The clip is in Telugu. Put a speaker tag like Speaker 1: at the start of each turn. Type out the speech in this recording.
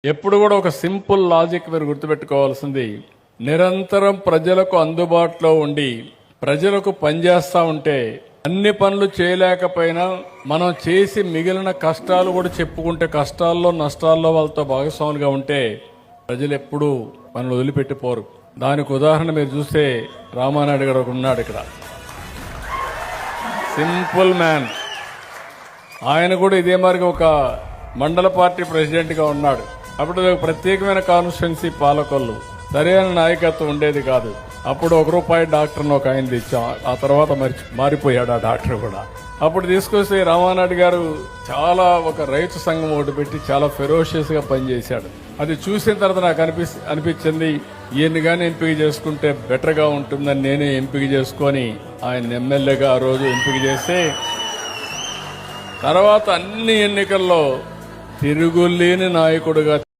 Speaker 1: ఎప్పుడు కూడా ఒక సింపుల్ లాజిక్ మీరు గుర్తుపెట్టుకోవాల్సింది, నిరంతరం ప్రజలకు అందుబాటులో ఉండి ప్రజలకు పనిచేస్తా ఉంటే అన్ని పనులు చేయలేకపోయినా మనం చేసి మిగిలిన కష్టాలు కూడా చెప్పుకుంటే కష్టాల్లో నష్టాల్లో వాళ్ళతో భాగస్వాములుగా ఉంటే ప్రజలు ఎప్పుడూ మనల్ని వదిలిపెట్టిపోరు. దానికి ఉదాహరణ మీరు చూస్తే రామానాయుడు గారు ఉన్నాడు ఇక్కడ, సింపుల్ మ్యాన్. ఆయన కూడా ఇదే మరి ఒక మండల పార్టీ ప్రెసిడెంట్ గా ఉన్నాడు. అప్పుడు ప్రత్యేకమైన కాన్స్టిట్యున్సీ పాలకొల్లు, సరైన నాయకత్వం ఉండేది కాదు. అప్పుడు ₹1 డాక్టర్ని ఒక ఆయన తెచ్చాం. ఆ తర్వాత మారిపోయాడు ఆ డాక్టర్ కూడా. అప్పుడు తీసుకొస్తే రామానాయుడు గారు చాలా ఒక రైతు సంఘం ఒకటి పెట్టి చాలా ఫెరోషియస్ గా పనిచేశాడు. అది చూసిన తర్వాత నాకు అనిపించింది ఈయన్ని కానీ ఎంపిక చేసుకుంటే బెటర్ గా ఉంటుందని నేనే ఎంపిక చేసుకొని ఆయన ఎమ్మెల్యేగా ఆ రోజు ఎంపిక చేస్తే తర్వాత అన్ని ఎన్నికల్లో తిరుగులేని నాయకుడుగా